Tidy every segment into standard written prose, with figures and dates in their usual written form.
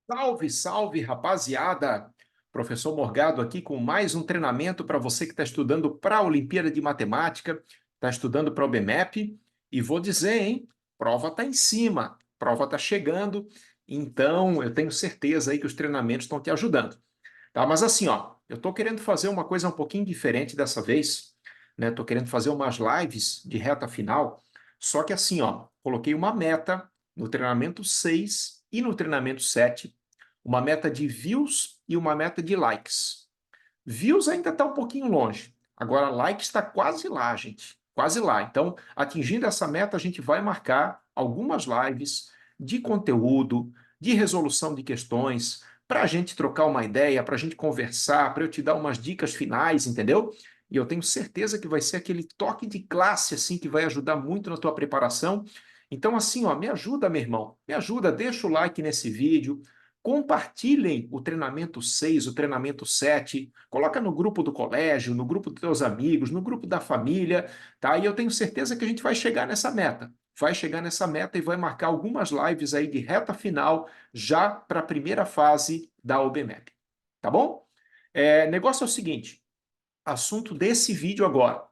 Salve, salve, rapaziada! Professor Morgado aqui com mais um treinamento para você que está estudando para a Olimpíada de Matemática, está estudando para o BMAP, e vou dizer, hein? Prova está em cima, prova está chegando, então eu tenho certeza aí que os treinamentos estão te ajudando. Tá? Mas assim, ó, eu estou querendo fazer uma coisa um pouquinho diferente dessa vez, né? Estou querendo fazer umas lives de reta final, só que assim, ó, coloquei uma meta no treinamento 6 e no treinamento 7, uma meta de views e uma meta de likes. Views ainda está um pouquinho longe, agora likes está quase lá, gente, quase lá. Então, atingindo essa meta, a gente vai marcar algumas lives de conteúdo, de resolução de questões, para a gente trocar uma ideia, para a gente conversar, para eu te dar umas dicas finais, entendeu? E eu tenho certeza que vai ser aquele toque de classe assim que vai ajudar muito na tua preparação. Então, assim, ó, me ajuda, meu irmão, me ajuda, deixa o like nesse vídeo, compartilhem o treinamento 6, o treinamento 7, coloca no grupo do colégio, no grupo dos teus amigos, no grupo da família, tá? E eu tenho certeza que a gente vai chegar nessa meta. Vai chegar nessa meta e vai marcar algumas lives aí de reta final já para a primeira fase da OBMAP. Tá bom? Negócio é o seguinte: assunto desse vídeo agora: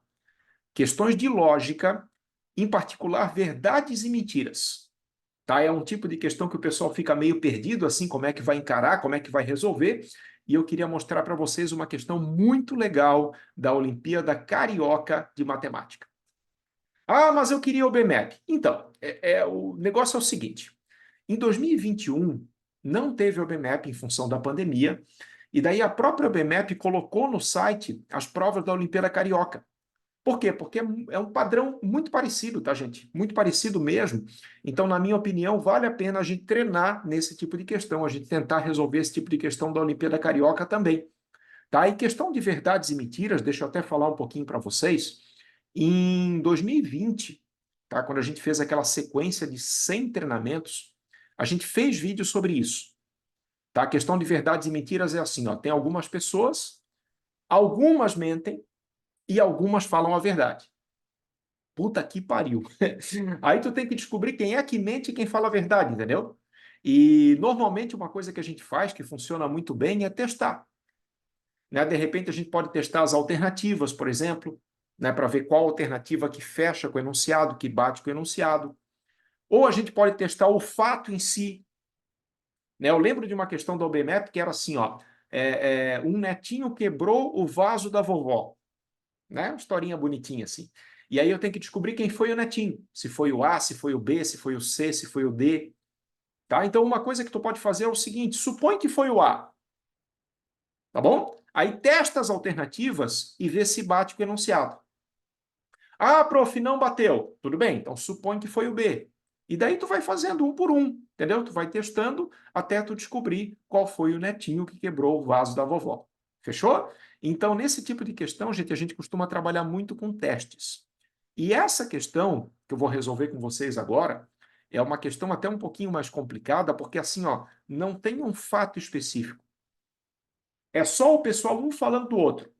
questões de lógica, em particular verdades e mentiras. Tá? É um tipo de questão que o pessoal fica meio perdido, assim, como é que vai encarar, como é que vai resolver. E eu queria mostrar para vocês uma questão muito legal da Olimpíada Carioca de Matemática. Ah, mas eu queria o BMAP. Então, o negócio é o seguinte: em 2021, não teve o BMAP em função da pandemia, e daí a própria BMAP colocou no site as provas da Olimpíada Carioca. Por quê? Porque é um padrão muito parecido, tá, gente? Muito parecido mesmo. Então, na minha opinião, vale a pena a gente treinar nesse tipo de questão, a gente tentar resolver esse tipo de questão da Olimpíada Carioca também. Tá? E questão de verdades e mentiras, deixa eu até falar um pouquinho para vocês. Em 2020, tá? Quando a gente fez aquela sequência de 100 treinamentos, a gente fez vídeo sobre isso. Tá? A questão de verdades e mentiras é assim, ó, tem algumas pessoas, algumas mentem e algumas falam a verdade. Puta que pariu. Aí tu tem que descobrir quem é que mente e quem fala a verdade, entendeu? E normalmente uma coisa que a gente faz que funciona muito bem é testar. Né? De repente a gente pode testar as alternativas, por exemplo, né, para ver qual alternativa que fecha com o enunciado, que bate com o enunciado. Ou a gente pode testar o fato em si. Né? Eu lembro de uma questão do OBMAP que era assim, ó, um netinho quebrou o vaso da vovó. Né? Uma historinha bonitinha assim. E aí eu tenho que descobrir quem foi o netinho. Se foi o A, se foi o B, se foi o C, se foi o D. Tá? Então uma coisa que tu pode fazer é o seguinte, supõe que foi o A. Tá bom? Aí testa as alternativas e vê se bate com o enunciado. Ah, prof, não bateu. Tudo bem, então supõe que foi o B. E daí tu vai fazendo um por um, entendeu? Tu vai testando até tu descobrir qual foi o netinho que quebrou o vaso da vovó. Fechou? Então, nesse tipo de questão, gente, a gente costuma trabalhar muito com testes. E essa questão que eu vou resolver com vocês agora é uma questão até um pouquinho mais complicada, porque assim, ó, não tem um fato específico. É só o pessoal um falando do outro.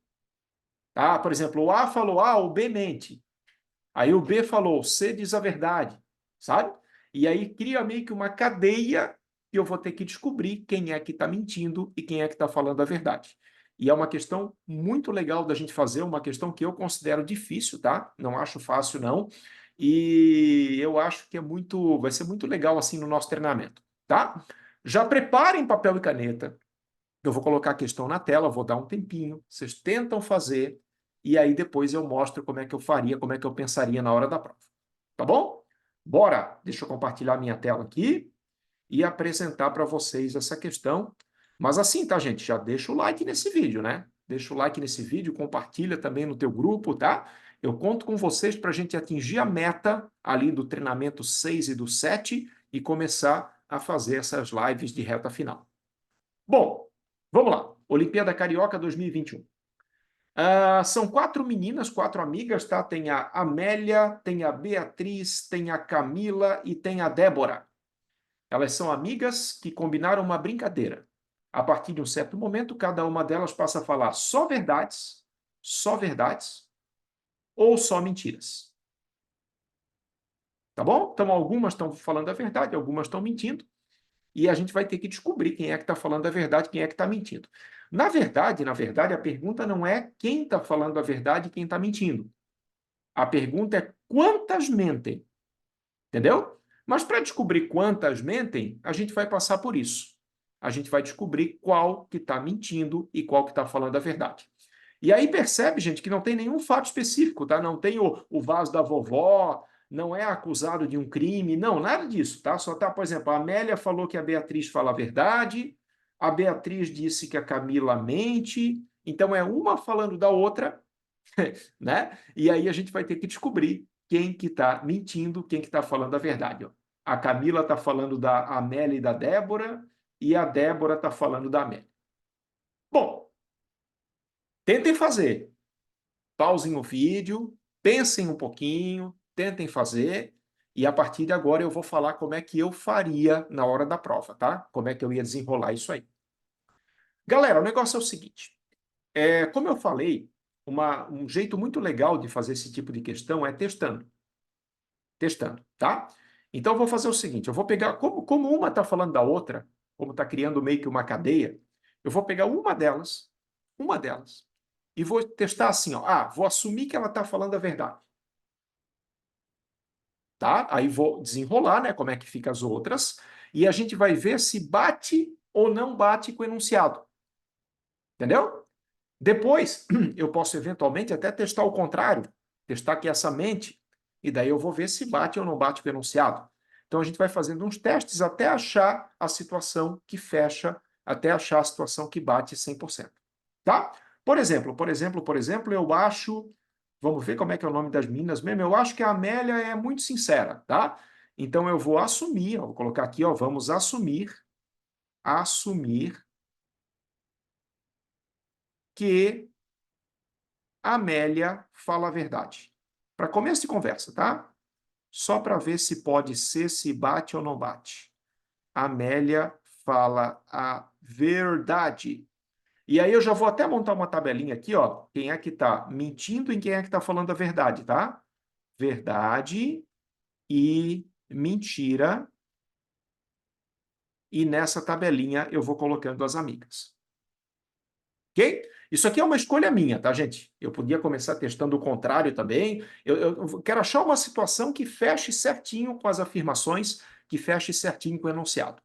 Tá? Por exemplo, o A falou A, o B mente. Aí o B falou, C diz a verdade, sabe? E aí cria meio que uma cadeia e eu vou ter que descobrir quem é que está mentindo e quem é que está falando a verdade. E é uma questão muito legal da gente fazer, uma questão que eu considero difícil, tá? Não acho fácil, não. E eu acho que vai ser muito legal assim no nosso treinamento, tá? Já preparem papel e caneta. Eu vou colocar a questão na tela, vou dar um tempinho, vocês tentam fazer, e aí depois eu mostro como é que eu faria, como é que eu pensaria na hora da prova. Tá bom? Bora! Deixa eu compartilhar minha tela aqui e apresentar para vocês essa questão. Mas assim, tá, gente? Já deixa o like nesse vídeo, né? Deixa o like nesse vídeo, compartilha também no teu grupo, tá? Eu conto com vocês para a gente atingir a meta ali do treinamento 6 e do 7 e começar a fazer essas lives de reta final. Bom, vamos lá. Olimpíada Carioca 2021. São quatro meninas, quatro amigas, tá? Tem a Amélia, tem a Beatriz, tem a Camila e tem a Débora. Elas são amigas que combinaram uma brincadeira. A partir de um certo momento, cada uma delas passa a falar só verdades ou só mentiras. Tá bom? Então, algumas estão falando a verdade, algumas estão mentindo. e a gente vai ter que descobrir quem é que está falando a verdade, quem é que está mentindo. Na verdade, a pergunta não é quem está falando a verdade e quem está mentindo. A pergunta é quantas mentem, entendeu? Mas para descobrir quantas mentem, a gente vai passar por isso. A gente vai descobrir qual que está mentindo e qual que está falando a verdade. E aí percebe, gente, que não tem nenhum fato específico, tá? Não tem o vaso da vovó, não é acusado de um crime, não, nada disso, tá? Só tá, por exemplo, a Amélia falou que a Beatriz fala a verdade, a Beatriz disse que a Camila mente, então é uma falando da outra, né? E aí a gente vai ter que descobrir quem que está mentindo, quem que está falando a verdade. Ó. A Camila está falando da Amélia e da Débora, e a Débora está falando da Amélia. Bom, tentem fazer. Pausem o vídeo, pensem um pouquinho, tentem fazer, e a partir de agora eu vou falar como é que eu faria na hora da prova, tá? Como é que eu ia desenrolar isso aí. Galera, o negócio é o seguinte, como eu falei, um jeito muito legal de fazer esse tipo de questão é testando. Testando, tá? Então eu vou fazer o seguinte, eu vou pegar, como uma está falando da outra, como está criando meio que uma cadeia, eu vou pegar uma delas, e vou testar assim, ó, vou assumir que ela está falando a verdade. Tá? Aí vou desenrolar, né, como é que fica as outras, e a gente vai ver se bate ou não bate com o enunciado. Entendeu? Depois, eu posso eventualmente até testar o contrário, testar que essa mente, e daí eu vou ver se bate ou não bate com o enunciado. Então a gente vai fazendo uns testes até achar a situação que fecha, até achar a situação que bate 100%. Tá? Por exemplo, eu acho. Vamos ver como é que é o nome das meninas mesmo. Eu acho que a Amélia é muito sincera, tá? Então eu vou assumir, ó, vou colocar aqui, ó, vamos assumir que a Amélia fala a verdade. Para começo de conversa, tá? Só para ver se pode ser, se bate ou não bate. A Amélia fala a verdade. E aí eu já vou até montar uma tabelinha aqui, ó. Quem é que está mentindo e quem é que está falando a verdade, tá? Verdade e mentira. E nessa tabelinha eu vou colocando as amigas. Ok? Isso aqui é uma escolha minha, tá, gente? Eu podia começar testando o contrário também. Eu quero achar uma situação que feche certinho com as afirmações, que feche certinho com o enunciado.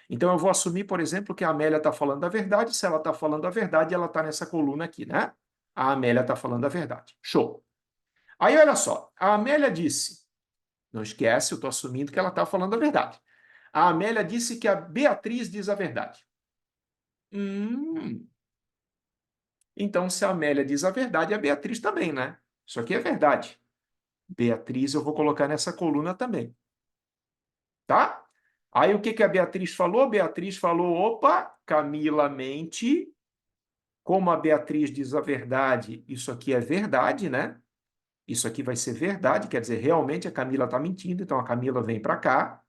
Então eu vou assumir, por exemplo, que a Amélia está falando a verdade. Se ela está falando a verdade, ela está nessa coluna aqui, né? A Amélia está falando a verdade. Show. Aí, olha só. A Amélia disse, não esquece, eu estou assumindo que ela está falando a verdade. A Amélia disse que a Beatriz diz a verdade. Então, se a Amélia diz a verdade, a Beatriz também, né? Isso aqui é verdade. Beatriz eu vou colocar nessa coluna também. Tá? Aí o que que a Beatriz falou? Beatriz falou, opa, Camila mente. Como a Beatriz diz a verdade, isso aqui é verdade, né? Isso aqui vai ser verdade, quer dizer, realmente a Camila está mentindo, então a Camila vem para cá.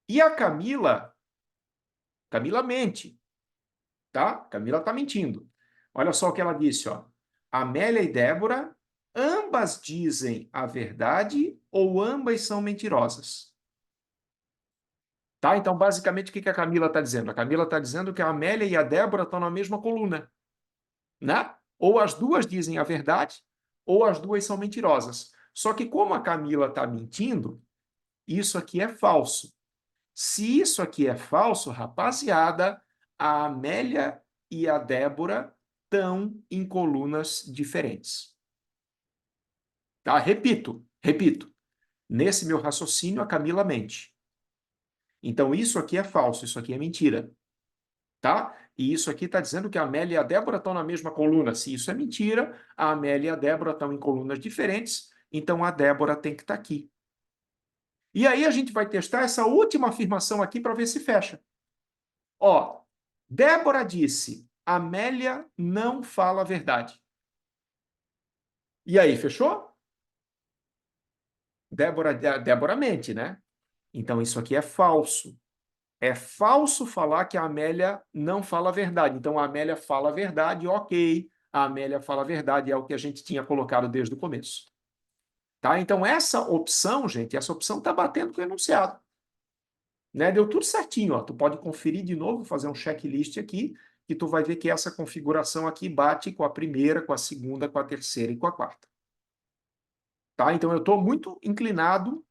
E a Camila mente, tá? Camila está mentindo. Olha só o que ela disse, ó. Amélia e Débora, ambas dizem a verdade ou ambas são mentirosas? Tá? Então, basicamente, o que que a Camila está dizendo? A Camila está dizendo que a Amélia e a Débora estão na mesma coluna, né? Ou as duas dizem a verdade, ou as duas são mentirosas. Só que como a Camila está mentindo, isso aqui é falso. Se isso aqui é falso, rapaziada, a Amélia e a Débora estão em colunas diferentes. Tá? Repito. Nesse meu raciocínio, a Camila mente. Então, isso aqui é falso, isso aqui é mentira. Tá? E isso aqui está dizendo que a Amélia e a Débora estão na mesma coluna. Se isso é mentira, a Amélia e a Débora estão em colunas diferentes, então a Débora tem que estar aqui. E aí a gente vai testar essa última afirmação aqui para ver se fecha. Ó, Débora disse, Amélia não fala a verdade. E aí, fechou? Débora mente, né? Então isso aqui é falso. É falso falar que a Amélia não fala a verdade. Então a Amélia fala a verdade, ok. A Amélia fala a verdade, é o que a gente tinha colocado desde o começo. Tá? Então essa opção, gente, essa opção está batendo com o enunciado. né? Deu tudo certinho, ó. Tu pode conferir de novo, fazer um checklist aqui, e tu vai ver que essa configuração aqui bate com a primeira, com a segunda, com a terceira e com a quarta. Tá? Então, eu estou muito inclinado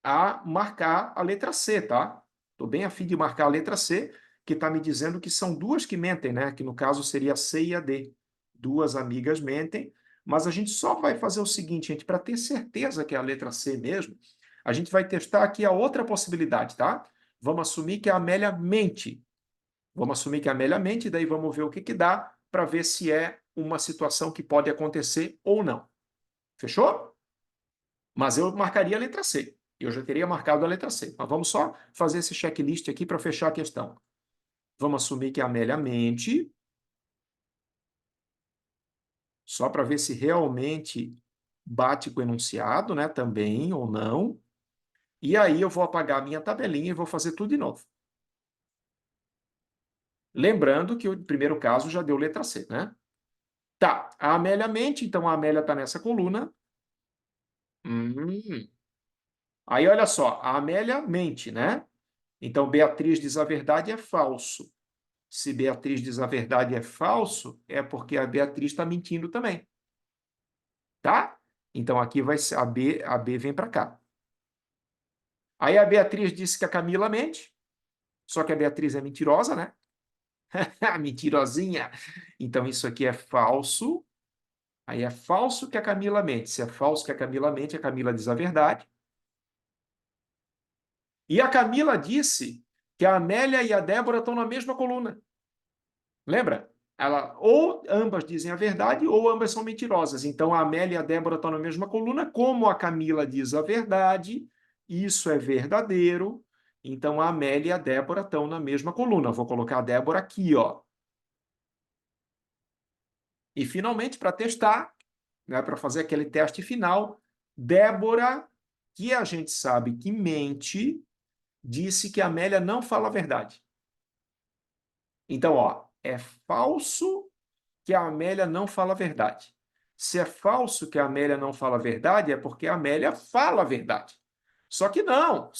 a marcar a letra C, tá? Estou bem a fim de marcar a letra C, que está me dizendo que são duas que mentem, né? Que no caso seria a C e a D. Duas amigas mentem, mas a gente só vai fazer o seguinte, gente, para ter certeza que é a letra C mesmo, a gente vai testar aqui a outra possibilidade, tá? Vamos assumir que a Amélia mente. Vamos assumir que a Amélia mente, daí vamos ver o que que dá para ver se é uma situação que pode acontecer ou não. Fechou? Mas eu marcaria a letra C. Eu já teria marcado a letra C. Mas vamos só fazer esse checklist aqui para fechar a questão. Vamos assumir que a Amélia mente, só para ver se realmente bate com o enunciado, né? Também ou não. E aí eu vou apagar a minha tabelinha e vou fazer tudo de novo. Lembrando que o primeiro caso já deu letra C, né? Tá, a Amélia mente, então a Amélia está nessa coluna. Aí olha só, a Amélia mente, né? Então Beatriz diz a verdade é falso. Se Beatriz diz a verdade é falso, é porque a Beatriz está mentindo também. Tá? Então aqui vai ser a B vem para cá. Aí a Beatriz disse que a Camila mente, só que a Beatriz é mentirosa, né? Mentirosinha. Então isso aqui é falso. Aí é falso que a Camila mente. Se é falso que a Camila diz a verdade. E a Camila disse que a Amélia e a Débora estão na mesma coluna. Lembra? Ela, ou ambas dizem a verdade, ou ambas são mentirosas. Então, a Amélia e a Débora estão na mesma coluna. Como a Camila diz a verdade, isso é verdadeiro. Então, a Amélia e a Débora estão na mesma coluna. Vou colocar a Débora aqui, ó. E, finalmente, para testar, né, para fazer aquele teste final, Débora, que a gente sabe que mente, disse que a Amélia não fala a verdade. Então, ó, é falso que a Amélia não fala a verdade. Se é falso que a Amélia não fala a verdade, é porque a Amélia fala a verdade. Só que não.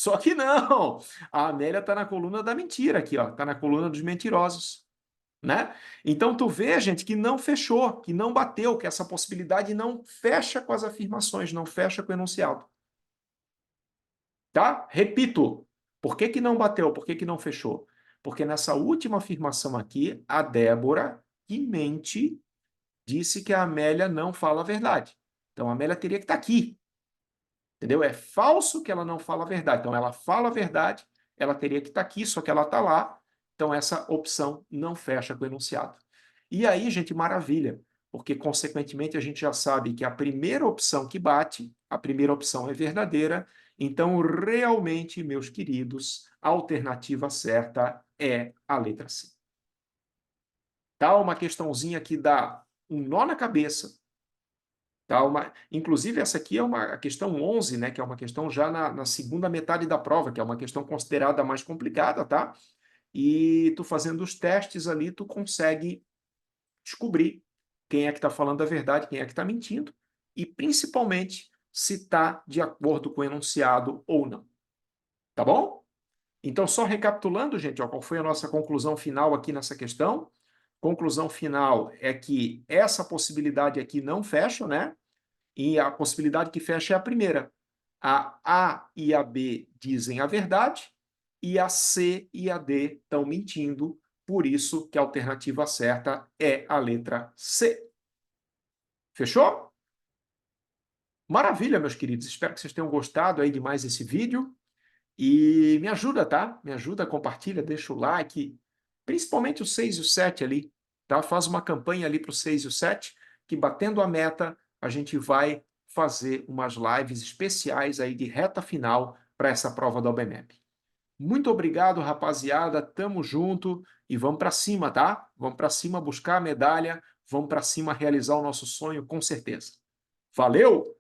A Amélia está na coluna da mentira aqui, ó, está na coluna dos mentirosos, né? Então tu vê, gente, que não fechou, que não bateu, que essa possibilidade não fecha com as afirmações, não fecha com o enunciado. Tá? Repito, por que que não bateu? Por que que não fechou? Porque nessa última afirmação aqui, a Débora, que mente, disse que a Amélia não fala a verdade. Então, a Amélia teria que estar aqui. Entendeu? É falso que ela não fala a verdade. Então, ela fala a verdade, ela teria que estar aqui, só que ela está lá. Então, essa opção não fecha com o enunciado. E aí, gente, maravilha, porque, consequentemente, a gente já sabe que a primeira opção que bate, a primeira opção é verdadeira. Então, realmente, meus queridos, a alternativa certa é a letra C. Tá? Uma questãozinha que dá um nó na cabeça. Tá? Inclusive, essa aqui é a questão 11, né? Que é uma questão já na segunda metade da prova, que é uma questão considerada mais complicada, tá? E tu fazendo os testes ali, tu consegue descobrir quem é que está falando a verdade, quem é que está mentindo, e principalmente se está de acordo com o enunciado ou não. Tá bom? Então, só recapitulando, gente, ó, qual foi a nossa conclusão final aqui nessa questão? Conclusão final é que essa possibilidade aqui não fecha, né? E a possibilidade que fecha é a primeira. A A e a B dizem a verdade e a C e a D estão mentindo, por isso que a alternativa certa é a letra C. Fechou? Maravilha, meus queridos. Espero que vocês tenham gostado aí de mais esse vídeo. E me ajuda, tá? Me ajuda, compartilha, deixa o like, principalmente o 6 e o 7 ali, tá? Faz uma campanha ali para o 6 e o 7, que batendo a meta, a gente vai fazer umas lives especiais aí de reta final para essa prova da OBMEP. Muito obrigado, rapaziada, tamo junto e vamos para cima, tá? Vamos para cima buscar a medalha, vamos para cima realizar o nosso sonho com certeza. Valeu!